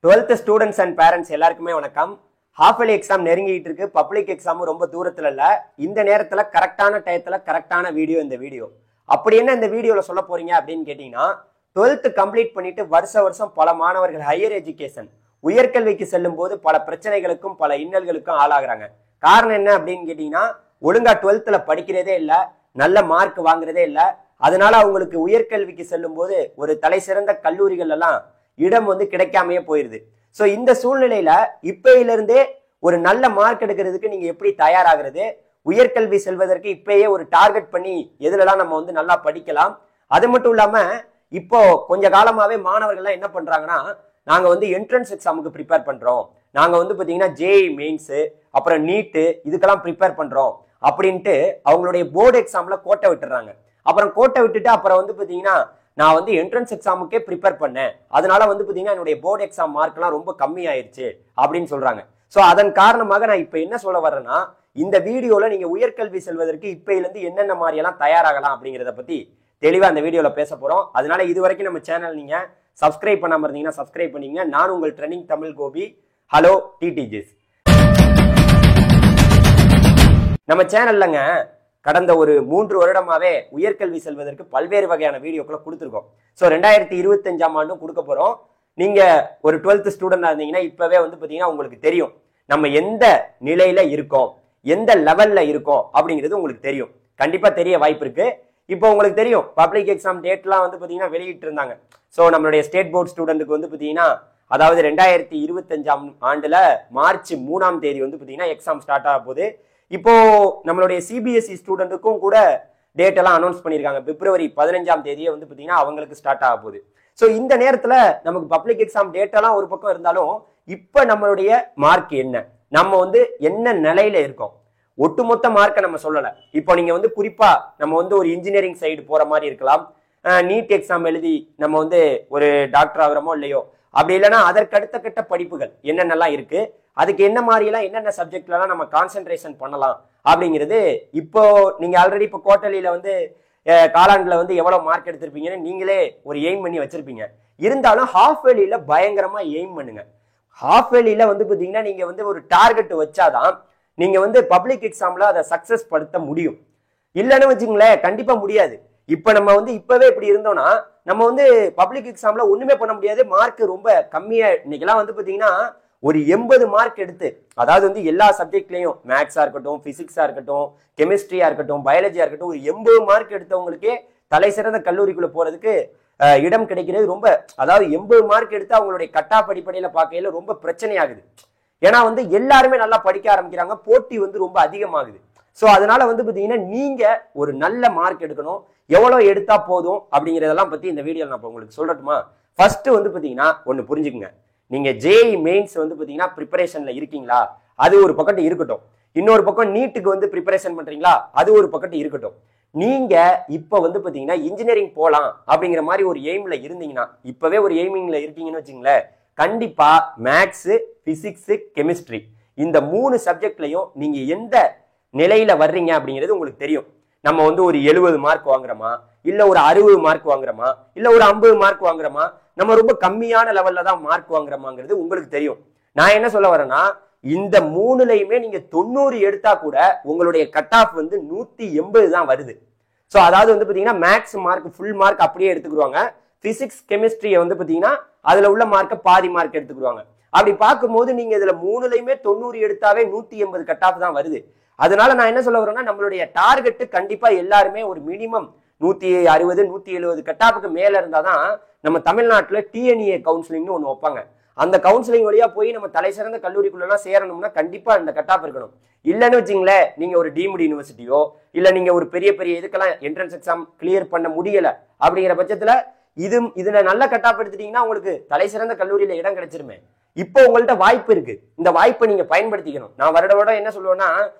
12th students and parents எல்லாருக்குமே வணக்கம். Half yearly exam நெருங்கிட்டு இருக்கு. பப்ளிக் எக்ஸாம் ரொம்ப தூரத்துல இல்ல. இந்த நேரத்துல கரெக்டான டயத்துல கரெக்டான வீடியோ இந்த வீடியோ. அப்படி என்ன இந்த வீடியோல சொல்ல போறீங்க அப்படின்னு கேட்டீங்கன்னா, 12th கம்ப்ளீட் பண்ணிட்டு வருஷம் பல மாணவர்கள் ஹையர் எஜுகேஷன் உயர்கல்விக்கு செல்லும் போது பல பிரச்சனைகளுக்கும் பல இன்னல்களுக்கும் ஆளாகிறாங்க. காரணம் என்ன அப்படின்னு கேட்டீங்கன்னா, ஒழுங்கா 12th படிக்கிறதே இல்ல, நல்ல மார்க் வாங்குறதே இல்ல. அதனால அவங்களுக்கு உயர்கல்விக்கு செல்லும் போது ஒரு தலை சிறந்த கல்லூரிகள் எல்லாம் இடம் கிடைக்காமையே போயிருது. சோ இந்த சூழ்நிலையில இப்பையில இருந்தே ஒரு நல்ல மார்க் எடுக்கிறதுக்கு நீங்க எப்படி தயாராகிறது, உயர்கல்வி செல்வதற்கு இப்பயே ஒரு டார்கெட் பண்ணி எதுலலாம் நம்ம நல்லா படிக்கலாம். அது மட்டும் இல்லாம இப்போ கொஞ்ச காலமாவே மாணவர்கள்லாம் என்ன பண்றாங்கன்னா, நாங்க என்ட்ரன்ஸ் எக்ஸாமுக்கு ப்ரிப்பேர் பண்றோம், நாங்க பாத்தீங்கன்னா ஜேஇ மெயின்ஸ் அப்புறம் நீட்டு இதுக்கெல்லாம் ப்ரிப்பேர் பண்றோம் அப்படின்ட்டு அவங்களுடைய போர்டு எக்ஸாம்ல கோட்டை விட்டுறாங்க. அப்புறம் கோட்டை விட்டுட்டு அப்புறம் பாத்தீங்கன்னா நான் என்ட்ரன்ஸ் எக்ஸாமுக்கே ப்ரிப்பேர் பண்ணேன், அதனால பாத்தீங்கன்னா என்னுடைய போர்டு எக்ஸாம் மார்க் எல்லாம் ரொம்ப கம்மி ஆயிருச்சு அப்படின்னு சொல்றாங்க. சோ அதன் காரணமாக நான் இப்ப என்ன சொல்ல வர்றேன்னா, இந்த வீடியோல நீங்க உயர்கல்வி செல்வதற்கு இப்பையில இருந்து என்னென்ன மாதிரி எல்லாம் தயாராகலாம் அப்படிங்கறத பத்தி தெளிவா அந்த வீடியோல பேச போறோம். அதனால இது வரைக்கும் நம்ம சேனல் நீங்க சப்ஸ்கிரைப் பண்ணாம இருந்தீங்கன்னா சப்ஸ்கிரைப் பண்ணீங்க. நான் உங்கள் ட்ரெண்டிங் தமிழ் கோபி. ஹலோ டிடிஜிஸ். நம்ம சேனல்லங்க கடந்த ஒரு 3 வருடமாவே உயர்கல்வி செல்வதற்கு பல்வேறு வகையான வீடியோக்களை கொடுத்துருக்கோம். ஸோ 2025ஆம் ஆண்டும் கொடுக்க போறோம். நீங்க ஒரு 12th ஸ்டூடெண்டா இருந்தீங்கன்னா இப்பவே பாத்தீங்கன்னா உங்களுக்கு தெரியும் நம்ம எந்த நிலையில இருக்கோம், எந்த லெவல்ல இருக்கோம் அப்படிங்கிறது உங்களுக்கு தெரியும். கண்டிப்பா தெரிய வாய்ப்பு இருக்கு. இப்போ உங்களுக்கு தெரியும் பப்ளிக் எக்ஸாம் டேட்லாம் பாத்தீங்கன்னா வெளியிட்டு இருந்தாங்க. ஸோ நம்மளுடைய ஸ்டேட் போர்ட் ஸ்டூடெண்ட்டுக்கு பாத்தீங்கன்னா, அதாவது 2025ஆம் ஆண்டுல மார்ச் 3ஆம் தேதி பாத்தீங்கன்னா எக்ஸாம் ஸ்டார்ட் ஆக போகுது. இப்போ நம்மளுடைய சிபிஎஸ்இ ஸ்டூடெண்ட்டுக்கும் கூட டேட் எல்லாம் அனௌன்ஸ் பண்ணிருக்காங்க. பிப்ரவரி 15ஆம் தேதியே பாத்தீங்கன்னா அவங்களுக்கு ஸ்டார்ட் ஆக போகுது. ஸோ இந்த நேரத்துல நமக்கு பப்ளிக் எக்ஸாம் டேட் எல்லாம் ஒரு பக்கம் இருந்தாலும் இப்ப நம்மளுடைய மார்க் என்ன, நம்ம என்ன நிலையில இருக்கோம், ஒட்டுமொத்த மார்க்கை நம்ம சொல்லல. இப்போ நீங்க குறிப்பா நம்ம ஒரு இன்ஜினியரிங் சைடு போற மாதிரி இருக்கலாம், நீட் எக்ஸாம் எழுதி நம்ம ஒரு டாக்டர் ஆகிறோமோ இல்லையோ, அப்படி இல்லைன்னா அதற்கு அடுத்த கட்ட படிப்புகள் என்னென்னலாம் இருக்கு, அதுக்கு என்ன மாதிரி எல்லாம் என்னென்ன சப்ஜெக்ட்லாம் நம்ம கான்சென்ட்ரேஷன் பண்ணலாம் அப்படிங்கிறது இப்போ நீங்க ஆல்ரெடி இப்போ குவார்டர்லியில காலாண்டுல எவ்வளவு மார்க் எடுத்திருப்பீங்கன்னு நீங்களே ஒரு எய்ம் பண்ணி வச்சிருப்பீங்க. இருந்தாலும் ஹாஃப் வேலியில பயங்கரமா எய்ம் பண்ணுங்க. ஹாஃப் வேலியில பாத்தீங்கன்னா நீங்க ஒரு டார்கெட் வச்சாதான் நீங்க பப்ளிக் எக்ஸாம்ல அதை சக்சஸ் படுத்த முடியும். இல்லைன்னு வச்சுங்களேன், கண்டிப்பா முடியாது. இப்ப நம்ம இப்பவே இப்படி இருந்தோம்னா நம்ம பப்ளிக் எக்ஸாம்ல ஒண்ணுமே பண்ண முடியாது. மார்க் ரொம்ப கம்மியா இன்னைக்கெல்லாம் பாத்தீங்கன்னா ஒரு 80 மார்க் எடுத்து, அதாவது எல்லா சப்ஜெக்ட்லயும் மேக்ஸா இருக்கட்டும், பிசிக்ஸா இருக்கட்டும், கெமிஸ்ட்ரியா இருக்கட்டும், பயாலஜியா இருக்கட்டும், ஒரு 80 மார்க் எடுத்தவங்களுக்கே தலை சிறந்த கல்லூரிக்குள்ள போறதுக்கு இடம் கிடைக்கிறது ரொம்ப, அதாவது 80 மார்க் எடுத்து அவங்களுடைய கட்டா படிப்படியில பார்க்கையில ரொம்ப பிரச்சனை ஆகுது. ஏன்னா எல்லாருமே நல்லா படிக்க ஆரம்பிக்கிறாங்க, போட்டி ரொம்ப அதிகமாகுது. சோ அதனால பாத்தீங்கன்னா நீங்க ஒரு நல்ல மார்க் எடுக்கணும். எவ்வளவு எடுத்தா போதும் அப்படிங்கறதெல்லாம் பத்தி இந்த வீடியோ நான் உங்களுக்கு சொல்லட்டுமா? ஃபர்ஸ்ட் பாத்தீங்கன்னா ஒண்ணு புரிஞ்சுக்குங்க. நீங்க ஜேஇ மெயின்ஸ் பாத்தீங்கன்னா ப்ரிப்பரேஷன்ல இருக்கீங்களா, அது ஒரு பக்கத்து இருக்கட்டும். இன்னொரு பக்கம் நீட்டுக்கு ப்ரிப்பரேஷன் பண்றீங்களா, அது ஒரு பக்கத்து இருக்கட்டும். நீங்க இப்ப பாத்தீங்கன்னா இன்ஜினியரிங் போலாம் அப்படிங்கிற மாதிரி ஒரு எய்ம்ல இருந்தீங்கன்னா, இப்பவே ஒரு எய்மிங்ல இருக்கீங்கன்னு வச்சுங்களேன், கண்டிப்பா மேக்ஸ், பிசிக்ஸ், கெமிஸ்ட்ரி இந்த 3 சப்ஜெக்ட்லயும் நீங்க எந்த நிலையில வர்றீங்க அப்படிங்கிறது உங்களுக்கு தெரியும். நம்ம ஒரு 70 மார்க் வாங்குறோமா, இல்ல ஒரு 60 மார்க் வாங்குறோமா, இல்ல ஒரு 50 மார்க் வாங்குறோமா, நம்ம ரொம்ப கம்மியான லெவல்ல தான் மார்க் வாங்குறோமாங்கிறது உங்களுக்கு தெரியும். நான் என்ன சொல்ல வரேன்னா, இந்த 3லயுமே நீங்க 90 எடுத்தா கூட உங்களுடைய கட் ஆஃப் 180 தான் வருது. சோ அதாவது பாத்தீங்கன்னா மேக்ஸ் மார்க் ஃபுல் மார்க் அப்படியே எடுத்துக்குவாங்க. பிசிக்ஸ் கெமிஸ்ட்ரியை பாத்தீங்கன்னா அதுல உள்ள மார்க்க பாதி மார்க் எடுத்துக்குவாங்க. அப்படி பார்க்கும்போது நீங்க இதுல 3லயுமே 90 எடுத்தாவே 180 கட் ஆஃப் தான் வருது. அதனால நான் என்ன சொல்ல வரேன்னா, நம்மளுடைய டார்கெட் கண்டிப்பா எல்லாருமே ஒரு மினிமம் 160 170 கட் ஆஃப்க்கு மேல இருந்தாதான் நம்ம தமிழ்நாட்டுல டிஎன்ஏ கவுன்சிலிங்னு ஒண்ணு வைப்பாங்க. அந்த கவுன்சிலிங் வழியா போய் நம்ம தலை சிறந்த கல்லூரிக்குள்ள சேரணும்னா கண்டிப்பா இந்த கட் ஆஃப் இருக்கணும். இல்லைன்னு வச்சுங்களேன், நீங்க ஒரு டீம்டு யூனிவர்சிட்டியோ இல்ல நீங்க ஒரு பெரிய பெரிய இதுக்கெல்லாம் என்ட்ரன்ஸ் எக்ஸாம் கிளியர் பண்ண முடியல அப்படிங்கிற பட்சத்துல இதுல நல்ல கட் ஆஃப் எடுத்துட்டீங்கன்னா உங்களுக்கு தலை சிறந்த கல்லூரியில இடம் கிடைச்சிருமே. இப்போ உங்கள்ட்ட வாய்ப்பு இருக்கு, இந்த வாய்ப்பை நீங்க பயன்படுத்திக்கணும். நான் வருடம் என்ன சொல்லுவேன்னா,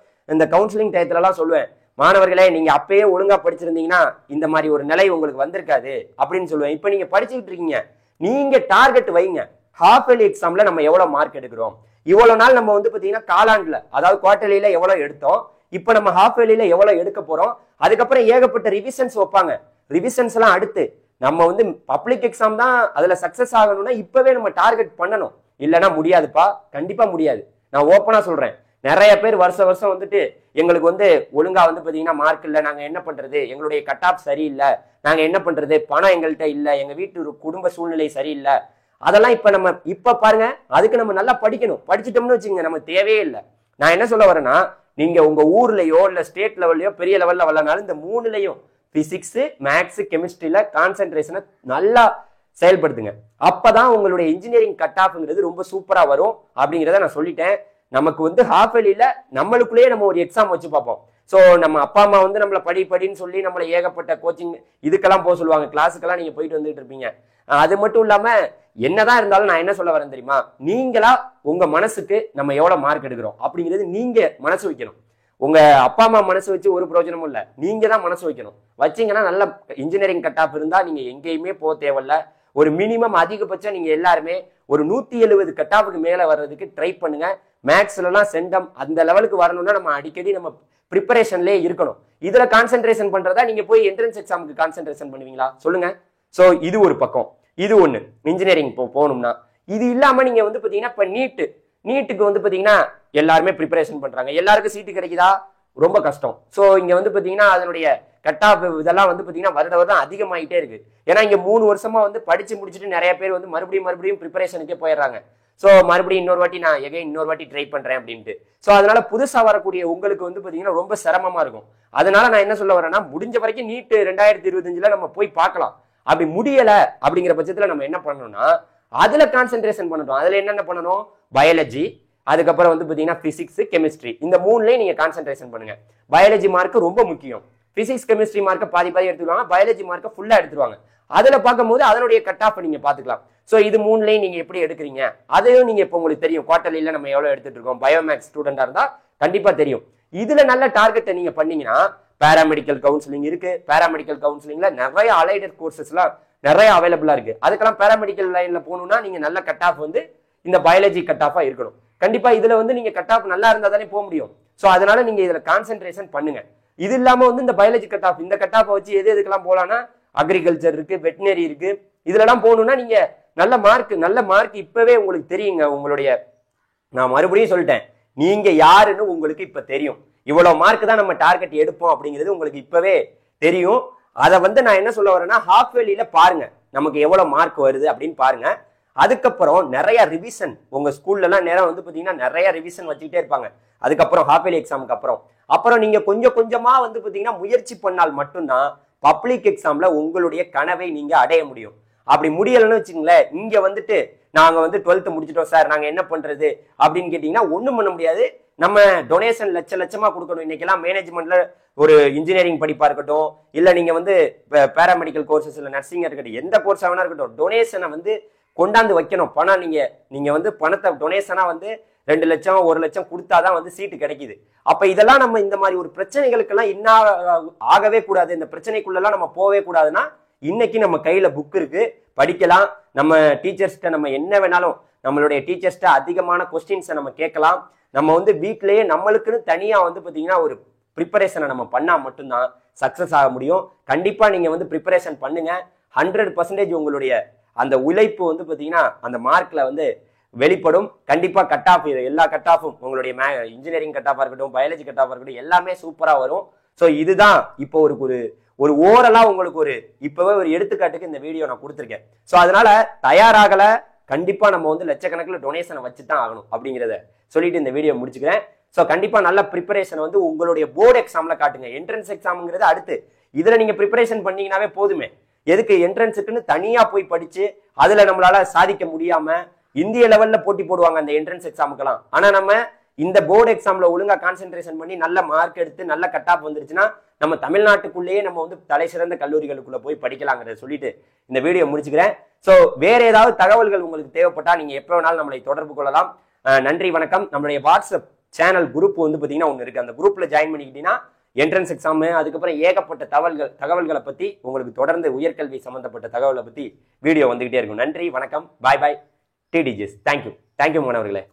இந்த கவுன்சிலிங் டயத்துல எல்லாம் சொல்லுவேன், மாணவர்களே நீங்க அப்பயே ஒழுங்கா படிச்சிருந்தீங்கன்னா இந்த மாதிரி ஒரு நிலை உங்களுக்கு வந்திருக்காது அப்படின்னு சொல்லுவேன். இப்ப நீங்க படிச்சுக்கிட்டு இருக்கீங்க, நீங்க டார்கெட் வைங்க. ஹாஃப் இயர்லி எக்ஸாம்ல நம்ம எவ்வளவு மார்க் எடுக்கிறோம், இவ்வளவு நாள் நம்ம பாத்தீங்கன்னா காலாண்டுல அதாவது குவார்டர்லியில எவ்வளவு எடுத்தோம், இப்ப நம்ம ஹாஃப் இயர்லியில எவ்வளவு எடுக்க போறோம். அதுக்கப்புறம் ஏகப்பட்ட ரிவிஷன்ஸ் வைப்பாங்க. ரிவிஷன்ஸ் எல்லாம் அடுத்து நம்ம பப்ளிக் எக்ஸாம் தான் அதுல சக்சஸ் ஆகணும்னா இப்பவே நம்ம டார்கெட் பண்ணணும். இல்லைன்னா முடியாதுப்பா, கண்டிப்பா முடியாது. நான் ஓப்பனா சொல்றேன். நிறைய பேர் வருஷம் வந்துட்டு எங்களுக்கு வந்து ஒழுங்கா வந்து பாத்தீங்கன்னா மார்க் இல்லை, நாங்க என்ன பண்றது, எங்களுடைய கட் ஆஃப் சரியில்லை, நாங்க என்ன பண்றது, பணம் எங்கள்கிட்ட இல்லை, எங்க வீட்டு குடும்ப சூழ்நிலை சரியில்லை, அதெல்லாம் இப்ப பாருங்க. அதுக்கு நம்ம நல்லா படிக்கணும். படிச்சுட்டோம்னு வச்சுங்க நமக்கு தேவையே இல்லை. நான் என்ன சொல்ல வரேன்னா, நீங்க உங்க ஊர்லயோ இல்ல ஸ்டேட் லெவல்லயோ பெரிய லெவல்ல வரலனாலும் இந்த மூணுலையும் பிசிக்ஸ், மேக்ஸ், கெமிஸ்ட்ரியில கான்சென்ட்ரேஷனை நல்லா செயல்படுத்துங்க. அப்பதான் உங்களுடைய இன்ஜினியரிங் கட் ஆஃப்ங்கிறது ரொம்ப சூப்பரா வரும் அப்படிங்கிறத நான் சொல்லிட்டேன். நமக்கு வந்து ஹாஃப் இயர்லியில நம்மளுக்குள்ளேயே நம்ம ஒரு எக்ஸாம் வச்சு பார்ப்போம். ஸோ நம்ம அப்பா அம்மா வந்து நம்மளை படின்னு சொல்லி நம்மளை ஏகப்பட்ட கோச்சிங் இதுக்கெல்லாம் போக சொல்லுவாங்க, கிளாஸுக்கெல்லாம் நீங்க போயிட்டு வந்துட்டு இருப்பீங்க. அது மட்டும் இல்லாம என்னதான் இருந்தாலும் நான் என்ன சொல்ல வரேன் தெரியுமா, நீங்களா உங்க மனசுக்கு நம்ம எவ்வளவு மார்க் எடுக்கிறோம் அப்படிங்கிறது நீங்க மனசு வைக்கணும். உங்க அப்பா அம்மா மனசு வச்சு ஒரு பிரயோஜனமும் இல்லை, நீங்க தான் மனசு வைக்கணும். வச்சீங்கன்னா நல்ல இன்ஜினியரிங் கட் ஆஃப் இருந்தா நீங்க எங்கேயுமே போக தேவையில்ல. ஒரு மினிமம் அதிகபட்சம் நீங்க எல்லாருமே ஒரு 170 கட் ஆஃபுக்கு மேல வர்றதுக்கு ட்ரை பண்ணுங்க. மேக்ஸ்ல எல்லாம் சென்டம் அந்த லெவலுக்கு வரணும்னா நம்ம அடிக்கடி நம்ம ப்ரிப்பரேஷன்லேயே இருக்கணும். இதுல கான்சென்ட்ரேஷன் பண்றதா நீங்க போய் என்ட்ரன்ஸ் எக்ஸாமுக்கு கான்சென்ட்ரேஷன் பண்ணுவீங்களா சொல்லுங்க? சோ இது ஒரு பக்கம், இது ஒண்ணு. இன்ஜினியரிங் போகணும்னா இது இல்லாம நீங்க வந்து பாத்தீங்கன்னா இப்ப நீட்டுக்கு வந்து பாத்தீங்கன்னா எல்லாருமே ப்ரிப்பரேஷன் பண்றாங்க, எல்லாருக்கும் சீட்டு கிடைக்குதா? ரொம்ப கஷ்டம். சோ இங்க வந்து பாத்தீங்கன்னா அதனுடைய கட் ஆஃப் இதெல்லாம் வந்து பாத்தீங்கன்னா வருடம் அதிகமாயிட்டே இருக்கு. ஏன்னா இங்க 3 வருஷமா வந்து படிச்சு முடிச்சுட்டு நிறைய பேர் வந்து மறுபடியும் ப்ரிப்பரேஷனுக்கே போயிடுறாங்க. ஸோ மறுபடியும் இன்னொரு வாட்டி நான் இன்னொரு வாட்டி ட்ரை பண்றேன் அப்படின்ட்டு. ஸோ அதனால புதுசா வரக்கூடிய உங்களுக்கு வந்து பாத்தீங்கன்னா ரொம்ப சிரமமா இருக்கும். அதனால நான் என்ன சொல்ல வரேன்னா, முடிஞ்ச வரைக்கும் நீட் 2025 நம்ம போய் பார்க்கலாம். அப்படி முடியல அப்படிங்கிற பட்சத்துல நம்ம என்ன பண்ணணும்னா அதுல கான்சென்ட்ரேஷன் பண்ணணும். அதுல என்னென்ன பண்ணணும், பயாலஜி, அதுக்கப்புறம் வந்து பாத்தீங்கன்னா பிசிக்ஸ், கெமிஸ்ட்ரி, இந்த மூணுலயும் நீங்க கான்சென்ட்ரேஷன் பண்ணுங்க. பயாலஜி மார்க் ரொம்ப முக்கியம். பிசிக்ஸ் கெமிஸ்ட்ரி மார்க்கை பாதி எடுத்துருவாங்க, பயாலஜி மார்க்கை ஃபுல்லா எடுத்துருவாங்க. அதுல பார்க்கும்போது அதனுடைய கட் ஆஃப் நீங்க பாத்துக்கலாம். சோ இது மூணுலயும் நீங்க எப்படி எடுக்கிறீங்க அதையும் நீங்க இப்ப உங்களுக்கு தெரியும். குவார்டர்லில நம்ம எவ்வளவு எடுத்துட்டு இருக்கோம், பயோமேக்ஸ் ஸ்டூடெண்டா இருந்தா கண்டிப்பா தெரியும். இதுல நல்ல டார்கெட்டை நீங்க பண்ணீங்கன்னா பேராமெடிக்கல் கவுன்சிலிங் இருக்கு. பேராமெடிக்கல் கவுன்சிலிங்ல நிறைய அலைடட் கோர்சஸ் எல்லாம் நிறைய அவைலபிளா இருக்கு. அதுக்கெல்லாம் பேராமெடிக்கல் லைன்ல போகணும்னா நீங்க நல்ல கட் ஆஃப் வந்து இந்த பயாலஜி கட் ஆஃபா இருக்கணும். கண்டிப்பா இதுல வந்து நீங்க கட் ஆஃப் நல்லா இருந்தா தானே போக முடியும். சோ அதனால நீங்க இதுல கான்சென்ட்ரேஷன் பண்ணுங்க. இது இல்லாம வந்து இந்த பயாலஜி கட் ஆஃப், இந்த கட் ஆஃப் வச்சு எதுக்கெல்லாம் போலாம்னா அக்ரிகல்ச்சர் இருக்கு, வெட்டினரி இருக்கு, இதுல எல்லாம் போகணும்னா நீங்க நல்ல மார்க் இப்பவே உங்களுக்கு தெரியுங்க. உங்களுடைய நான் மறுபடியும் சொல்லிட்டேன், நீங்க யாருன்னு உங்களுக்கு இப்ப தெரியும். இவ்வளவு மார்க் தான் நம்ம டார்கெட் எடுப்போம் அப்படிங்கிறது உங்களுக்கு இப்பவே தெரியும். அதை வந்து நான் என்ன சொல்ல வரேன்னா, ஹாஃப் வேலியில பாருங்க நமக்கு எவ்வளவு மார்க் வருது அப்படின்னு பாருங்க. அதுக்கப்புறம் நிறைய ரிவிஷன் உங்க ஸ்கூல்ல எல்லாம் நேரம் வந்து பாத்தீங்கன்னா நிறைய ரிவிஷன் வச்சுக்கிட்டே இருப்பாங்க. அதுக்கப்புறம் ஹாஃப் வேலி எக்ஸாமுக்கு அப்புறம் நீங்க கொஞ்சமா வந்து பாத்தீங்கன்னா முயற்சி பண்ணால் மட்டும்தான் பப்ளிக் எக்ஸாம்ல உங்களுடைய கனவை நீங்க அடைய முடியும். அப்படி முடியலன்னு வச்சுங்களேன், இங்க வந்துட்டு நாங்க வந்து 12th முடிச்சிட்டோம் சார், நாங்க என்ன பண்றது அப்படின்னு கேட்டீங்கன்னா ஒண்ணும் பண்ண முடியாது. நம்ம டொனேஷன் லட்சமா கொடுக்கணும். இன்னைக்கெல்லாம் மேனேஜ்மெண்ட்ல ஒரு இன்ஜினியரிங் படிப்பா இருக்கட்டும், இல்ல நீங்க வந்து பேராமெடிக்கல் கோர்சஸ் இல்ல நர்சிங் இருக்கட்டும், எந்த கோர்ஸ் ஆகுனா இருக்கட்டும், டொனேஷனை வந்து கொண்டாந்து வைக்கணும். பணம் நீங்க வந்து பணத்தை டொனேஷனா வந்து 2 லட்சம் 1 லட்சம் கொடுத்தாதான் வந்து சீட்டு கிடைக்குது. அப்ப இதெல்லாம் நம்ம இந்த மாதிரி ஒரு பிரச்சனைகளுக்கெல்லாம் என்ன ஆகவே கூடாது, இந்த பிரச்சனைக்குள்ளெல்லாம் நம்ம போவே கூடாதுன்னா இன்னைக்கு நம்ம கையில புக் இருக்கு, படிக்கலாம். நம்ம டீச்சர்ஸ்ட நம்ம என்ன வேணாலும் நம்மளுடைய டீச்சர்ஸ்ட அதிகமான கொஸ்டின்ஸை நம்ம கேட்கலாம். நம்ம வந்து வீட்டிலேயே நம்மளுக்குன்னு தனியா வந்து பாத்தீங்கன்னா ஒரு ப்ரிப்பரேஷனை நம்ம பண்ணா மட்டும்தான் சக்சஸ் ஆக முடியும். கண்டிப்பா நீங்க வந்து ப்ரிப்பரேஷன் பண்ணுங்க. 100% உங்களுடைய அந்த உழைப்பு வந்து பாத்தீங்கன்னா அந்த மார்க்ல வந்து வெளிப்படும். கண்டிப்பா கட் ஆஃப், எல்லா கட் ஆஃபும் உங்களுடைய இன்ஜினியரிங் கட் ஆஃபா இருக்கட்டும், பயாலஜி கட் ஆஃபா இருக்கட்டும், எல்லாமே சூப்பரா வரும். ஸோ இதுதான் இப்போ ஒரு ஓரலா உங்களுக்கு இப்பவே ஒரு எடுத்துக்காட்டுக்கு இந்த வீடியோ நான் கொடுத்துருக்கேன். ஸோ அதனால தயாராகல, கண்டிப்பா நம்ம வந்து லட்சக்கணக்கில் டொனேஷனை வச்சுதான் ஆகணும் அப்படிங்கிறத சொல்லிட்டு இந்த வீடியோ முடிச்சுக்கிறேன். ஸோ கண்டிப்பா நல்ல ப்ரிப்பரேஷன் வந்து உங்களுடைய போர்டு எக்ஸாம்ல காட்டுங்க. என்ட்ரன்ஸ் எக்ஸாம்ங்கிறது அடுத்து, இதுல நீங்க ப்ரிப்பரேஷன் பண்ணீங்கன்னாவே போதுமே. எதுக்கு என்ட்ரன்ஸுக்குன்னு தனியா போய் படிச்சு அதுல நம்மளால சாதிக்க முடியாம இந்திய லெவல்ல போட்டி போடுவாங்க அந்த என்ட்ரன்ஸ் எக்ஸாமுக்கெல்லாம். ஆனா நம்ம இந்த போர்டு எக்ஸாம்ல ஒழுங்கா கான்சென்ட்ரேஷன் பண்ணி நல்ல மார்க் எடுத்து நல்ல கட் ஆஃப் வந்துருச்சுன்னா நம்ம தமிழ்நாட்டுக்குள்ளேயே நம்ம வந்து தலை சிறந்த கல்லூரிகளுக்குள்ள போய் படிக்கலாங்கிறத சொல்லிட்டு இந்த வீடியோ முடிச்சுக்கிறேன். ஸோ வேற ஏதாவது தகவல்கள் உங்களுக்கு தேவைப்பட்டா நீங்க எப்போ வேணாலும் நம்மளை தொடர்பு கொள்ளலாம். நன்றி, வணக்கம். நம்மளுடைய வாட்ஸ்அப் சேனல் குரூப் வந்து பாத்தீங்கன்னா ஒன்று இருக்கு. அந்த குரூப்ல ஜாயின் பண்ணிக்கிட்டீங்கன்னா என்ட்ரன்ஸ் எக்ஸாம், அதுக்கப்புறம் ஏகப்பட்ட தகவல்களை பத்தி உங்களுக்கு தொடர்ந்து உயர்கல்வி சம்பந்தப்பட்ட தகவலை பத்தி வீடியோ வந்துகிட்டே இருக்கும். நன்றி, வணக்கம், பாய் டிடிஜிஎஸ். தேங்க்யூ மாணவர்களே.